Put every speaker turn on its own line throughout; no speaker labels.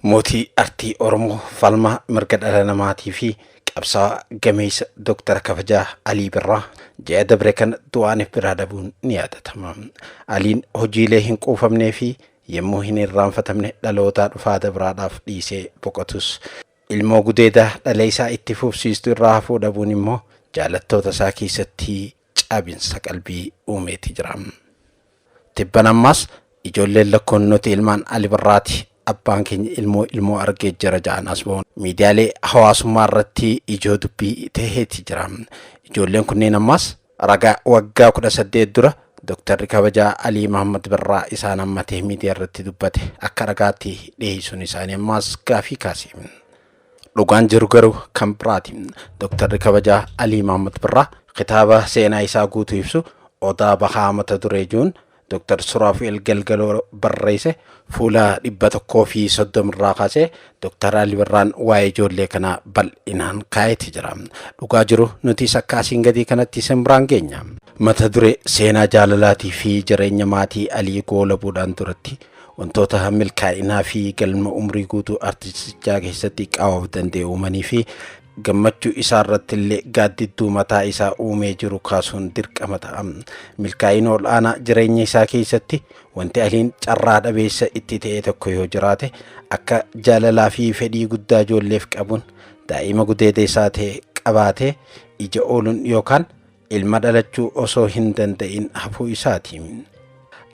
Mootii artii Oromoo falmaa mirga dhala namaatii fi qabsaa gameessa Dr. Kabajaa Alii Birraa ji'a dabre kan du'aaniif biraa dabuun ni yaadatama. Aliin hojiilee hin quufamnee fi yemmuu hin irraanfatamne dhalootaa dhufaata biraadhaaf dhiisee boqotus ilmoo gudeedaa dhala isaa itti fufsiistu irraa hafuu dhabuun immoo jaalattoota isaa keessatti cabinsa qalbii uumeeti jira. Tibban ammas ijoolleen lakkoonnoti ilmaan Ali Birraati. Abbaan keenya ilmoo argee jira ja'an asboon miidiyaalee hawaasummaa irratti ijoo dubbii ta'eeti jira. Ijoolleen kunneen ammas ragaa waggaa 18 dura Dr. Kabajaa Alii Muhammad Birraa isaan ammatee miidiyaa irratti dubbate akka ragaatti dhiyeessuun isaanii ammas gaafii kaase. Dhugaan jiru garuu kan biraati. Dr. Kabajaa Alii Muhammad Birraa kitaaba seenaa isaa guutuu ibsu odaa bahaa mata duree jiruun Dr. Suraafeel Galgaloo barreesse fuula 130 irraa kaasee Dr. Alii Birraan waa'ee ijoollee kanaa bal'inaan kaa'eeti jira. Dhugaa jiru nuti sakkaasiin gadii kanatti simbiraan geenya. Mata duree seenaa jaalalaatii fi jireenya maatii Alii goolabuudhaan duratti wantoota milkaa'inaa fi galma umrii guutuu artistichaa keessatti qaawwaf danda'e uumanii fi gammachuu isaa irratti illee gaaddidduu mataa isaa uumee jiru kaasuun dirqama ta'a. Milkaa'ina ol'aanaa jireenya isaa keessatti wanti Aliin carraa dhabeessa itti ta'e tokko yoo jiraate akka jaalalaa fi fedhii guddaa ijoolleef qabuun daa'ima gudeeda isaa ta'e qabaatee ija ooluun yookaan ilma dhalachuu osoo hin danda'in hafuu isaati.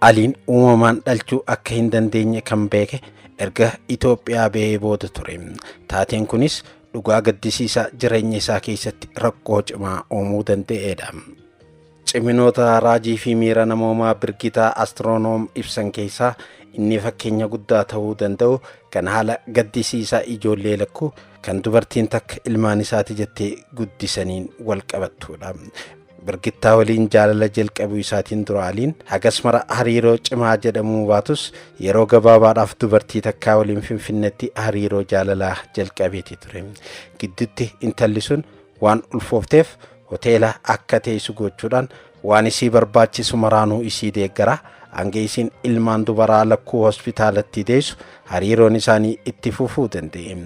Aliin uumamaan dhalchuu akka hin dandeenye kan beeke erga Itoophiyaa ba'ee booda ture. Taateen kunis dhugaa gaddisiisaa jireenya isaa keessatti rakkoo cimaa uumuu danda'eedha. Ciminoota raajii fi miira namoomaa Birgitaa Astiroonoom ibsan keessaa inni fakkeenya guddaa ta'uu danda'u kan haala gaddisiisaa ijoollee lakkuu kan dubartiin takka ilmaan isaati jettee guddisaniin wal qabattuudha. Birgittaa waliin jaalala jalqabuu isaatiin dura Aliin hagas mara hariiroo cimaa jedhamuu baatus yeroo gabaabaadhaaf dubartii takkaa waliin Finfinneetti hariiroo jaalalaa jalqabeeti ture. Gidduutti intalli sun waan ulfoofteef hoteela akka teessu gochuudhaan waan isii barbaachisu maraanuu isii deeggara. Hanga isiin ilmaan dubaraa lakkuu hospitaalatti deessu hariiroon isaanii itti fufuu danda'e.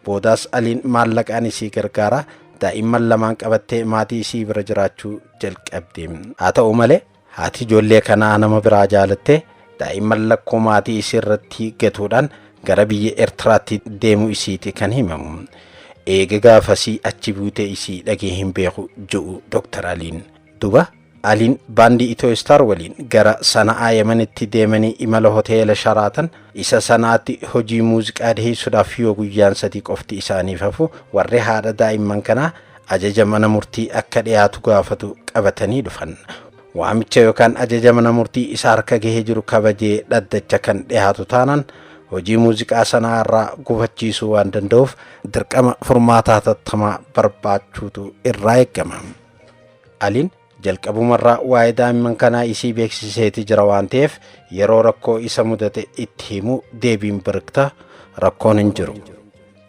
Boodaas Aliin maallaqaan isii gargaara. Daa'imman lamaan qabattee maatii isii bira jiraachuu jalqabde. Haa ta'u malee haati ijoollee kanaa nama biraa jaalattee daa'imman lakkoo maatii isii irratti gatuudhaan gara biyya Eertiraatti deemuu isiiti kan himamu. Eega gaafasii achi buutee isii dhagee hin beeku jedhu Dr. Aliin. Duba Aliin baandii Itoo Star waliin gara Sana'aa Yemenitti deemanii imala hoteela Sharaatan isa Sanaatti hojii muuziqaa dhiyeessuudhaaf yoo guyyaan 3 qofti isaaniif hafu warri haadha daa'imman kanaa ajaja mana murtii akka dhiyaatu gaafatu qabatanii dhufan. Waamicha yookaan ajaja mana murtii isa harka gahee jiru kabajee dhaddacha kan dhiyaatu taanaan hojii muuziqaa sanaa irraa gufachiisuu waan danda'uuf dirqama furmaataa tattamaa barbaachuutu irraa eegama. Aliin jalqabumarraa waa'ee daa'imman kanaa isii beeksiseeti jira waan ta'eef yeroo rakkoo isa mudate itti himu deebiin Birgittaa rakkoon hin jiru.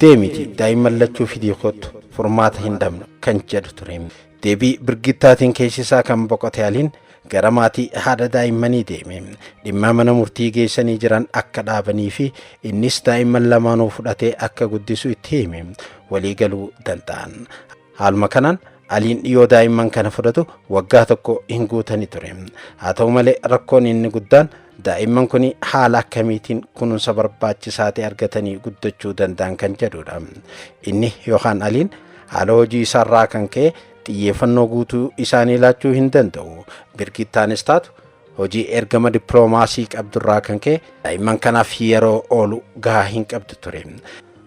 Deemiti daa'imman lachuu fidii kottu furmaata hin dhabnu kan jedhu ture. Deebii Birgittaatiin keessisaa kan boqote Aliin gara maatii haadha daa'immanii deeme. Dhimma mana murtii geessanii jiran akka dhaabanii fi innis daa'imman lamaanuu fudhatee akka guddisu itti hime. Walii galuu danda'an. Haaluma kanaan Aliin yoo daa'imman kana fudhatu waggaa tokko hin guutanii ture. Haa ta'u malee rakkoon inni guddaan daa'imman kun haala akkamiitiin kunuunsa barbaachisaa ta'e argatanii guddachuu danda'an kan jedhudha. Inni yookaan Aliin haala hojii isaarraa kan ka'e xiyyeeffannoo guutuu isaanii laachuu hin danda'u. Birgittaanis taatu hojii ergama dippiloomaasii qabdurraa kan ka'e daa'imman kanaaf yeroo oolu gahaa hin qabdu ture.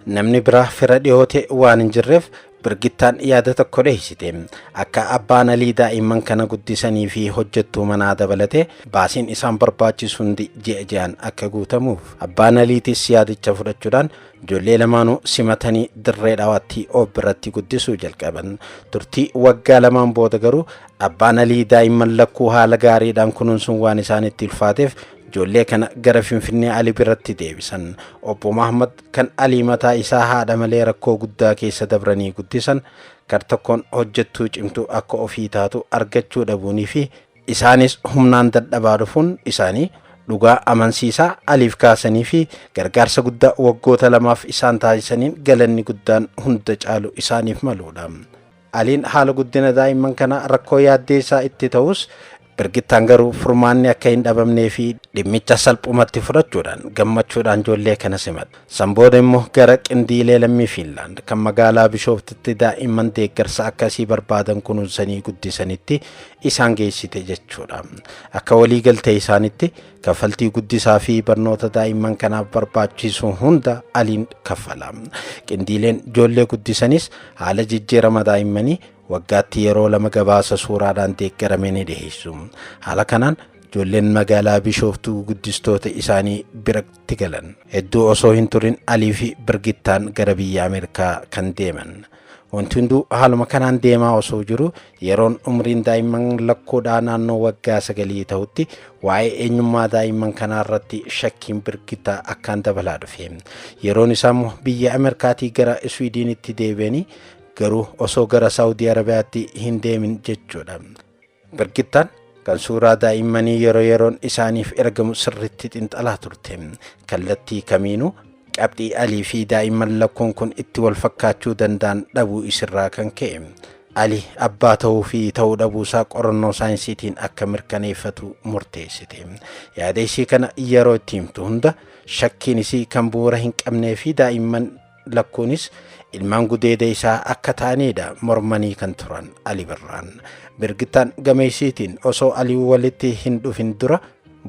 Namni biraa fira dhiyoote waan hin jirreef Birgittaan yaada tokko dhiyeessite. Akka abbaan Alii daa'imman kana guddisanii fi hojjettuu manaa dabalatee baasiin isaan barbaachisu hundi ji'a ji'aan akka guutamuuf. Abbaan Aliitis yaadicha fudhachuudhaan ijoollee lamaanuu simatanii dirree dhawaatti of biratti guddisuu jalqaban. Turtii waggaa lamaan booda garuu abbaan Alii daa'imman lakkuu haala gaariidhaan kunuunsuun waan isaanitti ulfaateef ijoollee kana gara Finfinnee Alii biratti deebisan. Obbo Muhammad kan Alii mataa isaa haadha malee rakkoo guddaa keessa dabranii guddisan gar tokkoon hojjettuu cimtuu akka ofii taatu argachuu dhabuunii fi isaanis humnaan dadhabaa dhufuun isaanii dhugaa amansiisaa Aliif kaasanii fi gargaarsa guddaa waggoota lamaaf isaan taasisaniin galanni guddaan hunda caalu isaaniif maluudha. Aliin haala guddina daa'imman kana rakkoo yaaddeessaa itti ta'us Birgittaan garuu furmaanni akka hin dhabamnee fi dhimmicha salphumatti fudhachuudhaan gammachuudhaan ijoollee kana simate. Sanbooda immoo gara qindiilee lammii Fiinlaand kan magaalaa Bishooftutti daa'imman deeggarsa akkasii barbaadan kunuunsanii guddisanitti isaan geessite jechuudha. Akka waliigaltee isaanitti kaffaltii guddisaa fi barnoota daa'imman kanaaf barbaachisu hunda Aliin kaffala. Qindiileen ijoollee guddisanis haala jijjiirama daa'immanii waggaatti yeroo lama gabaasa suuraadhaan deeggarame ni dhiyeessu. Haala kanaan ijoolleen magaalaa Bishooftuu guddistoota isaanii biratti galan hedduu osoo hin turin Alii fi Birgittaan gara biyya Ameerikaa kan deeman. Wanti hunduu haaluma kanaan deemaa osoo jiru yeroon umriin daa'imman lakkoodhaa naannoo waggaa 9 ta'utti waa'ee eenyummaa daa'imman kanaa irratti shakkiin Birgittaa akkaan dabalaa dhufe. Yeroon isaa biyya Ameerikaatii gara Iswiidinitti deebi'anii garuu osoo gara Saawudii Arabiyaatti hin deemin jechuudha. Birgittaan kan suuraa daa'immanii yeroo yeroon isaaniif ergamu sirriitti xinxalaa turte. Kallattii kamiinuu qabxii Alii fi daa'imman lakkoon kun itti wal fakkaachuu danda'an dhabuu isirraa kan ka'e. Alii abbaa ta'uu fi ta'uu dhabuusaa qorannoo saayinsiitiin akka mirkaneeffatu murteessite. Yaada isii kana yeroo itti himtu hunda shakkiin isii kan bu'uura hin qabnee fi daa'imman lakkuunis ilmaan gudeeda isaa akka ta'anidha mormanii kan turan Alii Birraan. Birgittaan gama isiitiin osoo Alii walitti hin dhufin dura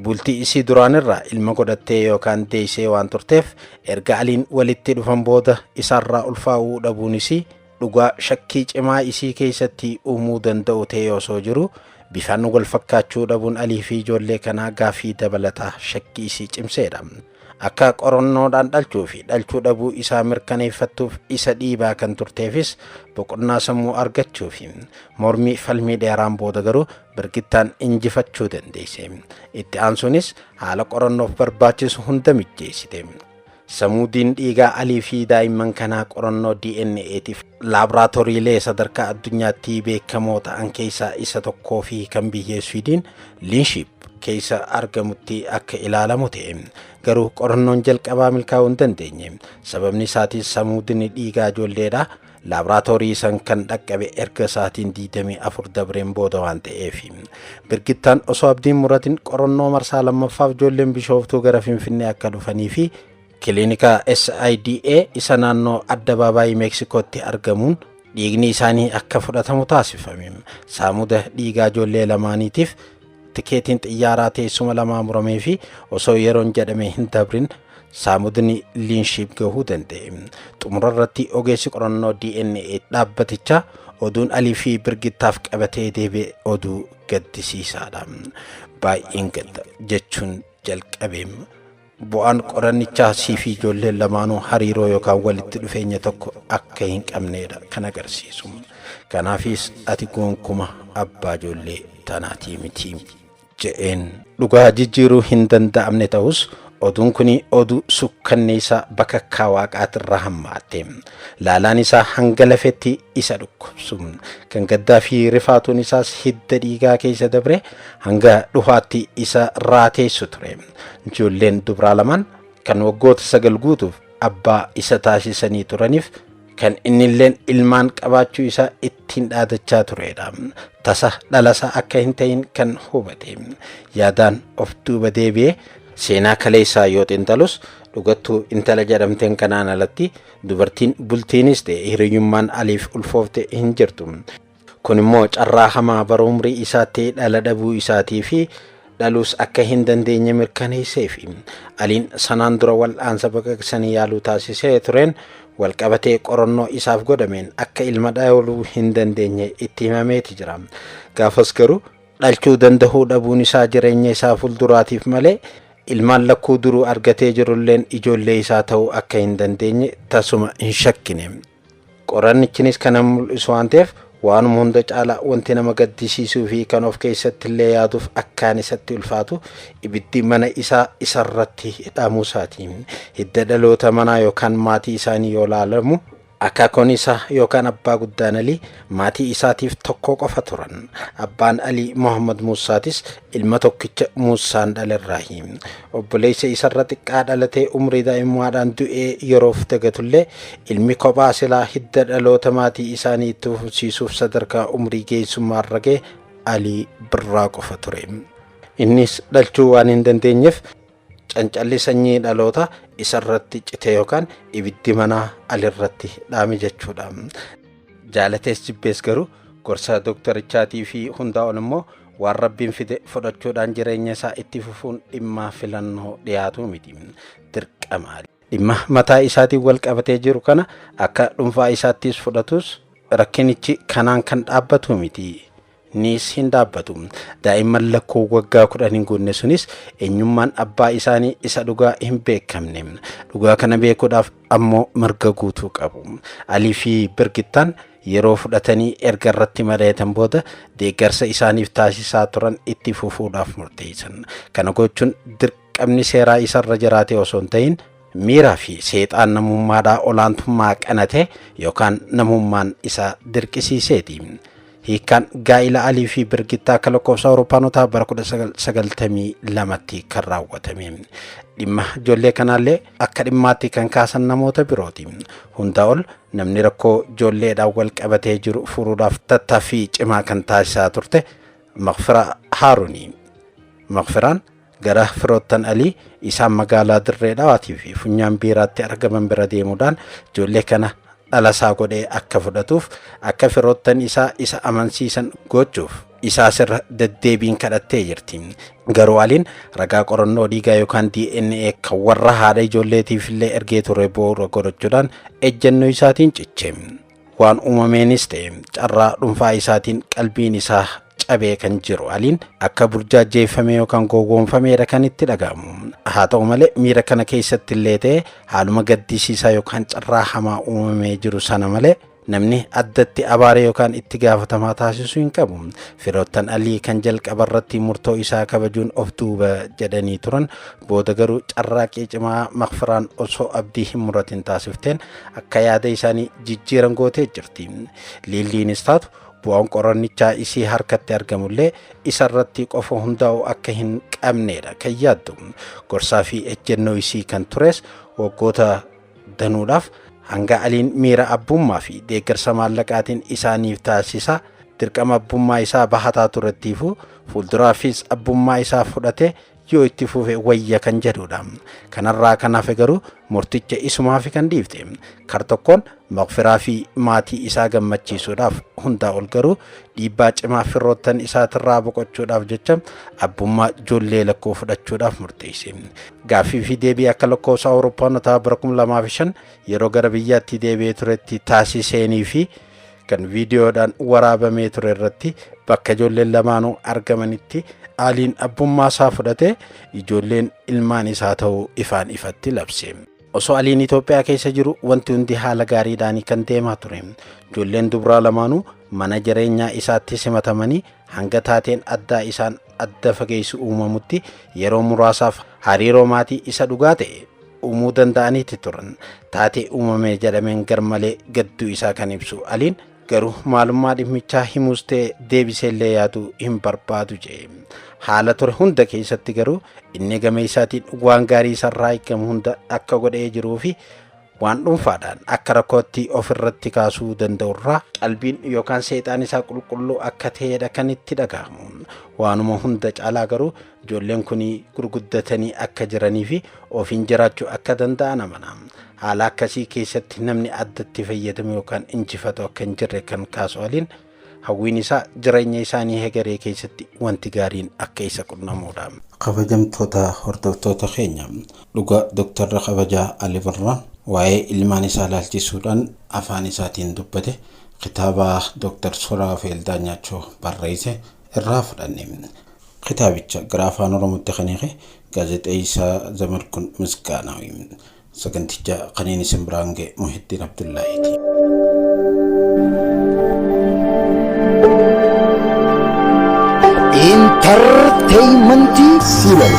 bultii isii duraanirraa ilma godhattee yookaan deessee waan turteef erga Aliin walitti dhufan booda isaarraa ulfaa'uu dhabuun isii dhugaa shakkii cimaa isii keessatti uumuu danda'u ta'ee osoo jiru bifaan wal fakkaachuu dhabuun Alii fi ijoollee kanaa gaaffii dabalataa shakkii isii cimseedha. Akka qorannoodhaan dhalchuu fi dhalchuu dhabuu isaa mirkaneeffattuuf isa dhiibaa kan turteefis boqonnaa sammuu argachuu fi mormii falmii dheeraan booda garuu Birgittaan injifachuu dandeesse. Itti aansuunis haala qorannoof barbaachisu hunda mijjeessite. Samuudiin dhiigaa Alii fi daa'imman kanaa qorannoo DNA'tiif laaboraatooriilee sadarkaa addunyaatti beekamoo ta'an keessaa isa tokkoo fi kan biyya Swiidin Liinship keessa argamutti akka ilaalamu ta'e. Garuu qorannoon jalqabaa milkaa'uu hin dandeenye. Sababni isaatis samuudni dhiigaa ijoolleedha. Laaboraatoorii san kan dhaqqabe erga sa'aatiin 24 dabreen booda waan ta'eef. Birgittaan osoo abdiin muratin qorannoo marsaa lammaffaaf ijoolleen Bishooftuu gara Finfinnee akka dhufanii fi kiliinika SIDA isa naannoo addabaabaayii Meeksikootti argamuun dhiigni isaanii akka fudhatamu taasifame. Saamuda dhiigaa ijoollee lamaaniitiif tikeetiin xiyyaaraa teessuma lamaa muramee fi osoo yeroon jedhame hin dabrin saamudni Liinship gahuu danda'e. Xumura irratti ogeessi qorannoo DNA dhaabbatichaa oduun Alii fi Birgittaaf qabatee deebi'e oduu gaddisiisaadha. Baay'een gadda jechuun jalqabeem. Bu'aan qorannichaa fi ijoolleen lamaanuu hariiroo yookaan walitti dhufeenya tokko akka hin qabneedha kan agarsiisu. Kanaafis ati gonkumaa abbaa ijoollee tanaatii miti je'een dhugaa jijjiiruu hin danda'amne ta'us oduun kuni oduu sukkanneessaa bakakkaa waaqaatirraa hammaatte. Laalaan isaa hanga lafetti isa dhukkubsu. Kan gaddaa fi rifaatuun isaas hidda dhiigaa keessa dabre hanga dhuhaatti isa raateessu ture. Ijoolleen dubaraa lamaan kan waggoota 9 guutuuf abbaa isa taasisanii turaniif kan innilleen ilmaan qabaachuu isaa ittiin dhaadachaa turedha. Tasa dhalasaa akka hin ta'in kan hubate. Yaadaan of duuba deebi'ee seenaa kaleessaa yoo xiinxalus dhugattuu intala jedhamteen kanaan alatti dubartiin bultiinis ta'e hiriyyummaan Aliif ulfoofte hin jirtu. Kun immoo carraa hamaa bara umrii isaatti dhala dhabuu isaatii fi dhaluus akka hin dandeenye mirkaneesseef. Aliin sanaan dura wal'aansa baqaqsanii yaaluu taasisee tureen walqabatee qorannoo isaaf godhameen akka ilma dhaluu hin dandeenye itti himameeti jira. Gaafas garuu dhalchuu danda'uu dhabuun isaa jireenya isaa fuulduraatiif malee ilmaan lakkuu duruu argatee jirulleen ijoollee isaa ta'uu akka hin dandeenye tasuma hin shakkine. Qorannichinis kana mul'isu waan ta'eef waan hunda caalaa wanti nama gaddisiisuu fi kan of keessatti illee yaaduuf akkaan isatti ulfaatu ibiddi mana isaa isarratti hidhamuu isaati. Hidda dhaloota manaa yookaan maatii isaanii yoo ilaalamu Akaakoon isaa yookaan abbaa guddaan Alii maatii isaatiif tokko qofa turan. Abbaan Alii Muhammad Muusaatis ilma tokkicha Muusaan dhalerraahi. Obboleessa isarra xiqqaa dhalatee umrii daa'imummaadhaan du'ee yeroof dagatullee ilmi kophaa silaa hidda dhaloota maatii isaanii itti fufsiisuuf sadarkaa umrii geessummaarra ga'e Alii Birraa qofa ture. Innis dhalchuu waan hin dandeenyeef cancalli sanyii dhaloota isarratti cite yookaan ibiddi manaa alirratti dhaame jechuudha. Jaalatees jibbees garuu gorsa doktarichaatii fi hundaa ol immoo waan rabbiin fide fudhachuudhaan jireenya isaa itti fufuun dhimma filannoo dhiyaatu miti. Dirqama dhimma mataa isaatiin wal qabatee jiru kana akka dhuunfaa isaattis fudhatus rakkinichi kanaan kan dhaabbatu miti. Nis hin dhaabbatu. Daa'imman lakkoo waggaa 10 hin guunne sunis eenyummaan abbaa isaanii isa dhugaa hin beekamne. Dhugaa kana beekuudhaaf ammoo mirga guutuu qabu. Alii fi Birgittaan yeroo fudhatanii erga irratti mari'atan booda deeggarsa isaaniif taasisaa turan itti fufuudhaaf murteessan. Kana gochuun dirqamni seeraa isarra jiraate osoo hin ta'in miiraa fi seexaan namummaadhaa olaantummaa qanate yookaan namummaan isa dirqisiiseeti. Hiikaan gaa'ila Alii fi Birgittaa akka lakkoofsa Awurooppaanotaa bara 1992tti kan raawwatame. Dhimma ijoollee kanaallee akka dhimmaatti kan kaasan namoota birooti. Hundaa ol namni rakkoo ijoolleedhaan wal qabatee jiru furuudhaaf tattaaffii cimaa kan taasisaa turte Maqfira Haaruuni. Maqfiraan gara firoottan Alii isaan magaalaa Dirree Dhawaatii fi Funyaan Biiraatti argaman bira deemuudhaan ijoollee kana dhalasaa godhee akka fudhatuuf akka firoottan isaa isa amansiisan gochuuf isaa sirra deddeebiin kadhattee jirti. Garuu Aliin ragaa qorannoo dhiigaa yookaan DNA kan warra haadha ijoolleetiif illee ergee ture bu'uura godhachuudhaan ejjennoo isaatiin ciche. Waan uumameenis ta'e carraa dhuunfaa isaatiin qalbiin isaa cabee kan jiru Aliin akka burjaajjeeffame yookaan gowwoomfameedha kan itti dhagahamu. Haa ta'u malee miira kana keessatti illee ta'e haaluma gaddisiisaa yookaan carraa hamaa uumamee jiru sana malee namni addatti abaaree yookaan itti gaafatamaa taasisuu hin qabu. Firoottan Alii kan jalqaba irratti murtoo isaa kabajuun of duuba jedhanii turan booda garuu carraaqii cimaa Maqfiraan osoo abdii hin muratin taasifteen akka yaada isaanii jijjiiran gootee jirti. Liilliinis taatu bu'aan qorannichaa isii harkatti argamullee isarratti qofa hundaa'u akka hin qabneedha kan yaaddu. Gorsaa fi ejjennoo isii kan tures waggoota danuudhaaf hanga Aliin miira abbummaa fi deeggarsa maallaqaatiin isaaniif taasisa dirqama abbummaa isaa bahataa turettiifu fuulduraafis abbummaa isaa fudhate yoo itti fufe wayya kan jedhudha. Kanarraa kanaaf garuu murticha isumaaf kan dhiifte. Kar tokkoon Maqfiraa fi maatii isaa gammachiisuudhaaf hundaa ol garuu dhiibbaa cimaa firoottan isaatirraa boqochuudhaaf jecha abbummaa ijoollee lakkoo fudhachuudhaaf murteesse. Gaaffii fi deebii akka lakkoofsa Awurooppaanotaa bara 2005 yeroo gara biyyaatti deebi'ee turetti taasiseenii fi kan viidiyoodhaan waraabamee ture irratti bakka ijoolleen lamaanuu argamanitti Aliin abbummaa isaa fudhate ijoolleen ilmaan isaa ta'uu ifaan ifatti labse. Osoo Aliin Itoophiyaa keessa jiru wanti hundi haala gaariidhaan kan deemaa ture. Ijoolleen dubraa lamaanuu mana jireenyaa isaatti simatamanii hanga taateen addaa isaan adda fageessu uumamutti yeroo muraasaaf hariiroo maatii isa dhugaa ta'e uumuu danda'aniiti turan. Taatee uumamee jedhameen garmalee gadduu isaa kan ibsu Aliin garuu maalummaa dhimmichaa himuus ta'e deebiseellee yaaduu hin barbaadu jedhe. Haala ture hunda keessatti garuu inni gama isaatiin waan gaarii isarraa eegamu hunda akka godhee jiruu fi waan dhuunfaadhaan akka rakkootti ofirratti kaasuu danda'urraa qalbiin yookaan seexaan isaa qulqulluu akka ta'edha kan itti dhagahamu. Waanuma hunda caalaa garuu ijoolleen kun gurguddatanii akka jiranii fi ofiin jiraachuu akka danda'an amana. Haala akkasii keessatti namni addatti fayyadamu yookaan injifatu akka hin jirre kan kaasu Aliin hawwiin isaa jireenya isaanii hegeree keessatti wanti gaariin akka isa qunnamuudha. Kabajamtoota hordoftoota keenya dhuga Dr. Kabajaa Alii Birraa waa'ee ilmaan isaa laalchisuudhaan afaan isaatiin dubbate kitaaba Dr. Suraafeel Daanyachoo barreesse irraa fudhanne. Kitaabicha gara afaan Oromootti kan hiike gaazexeessaa Zamarkun Misgaanaawi. Saganticha qaniin isin biraan ga'e Muhittiin Abdullaahiiti.
Entertainment Silal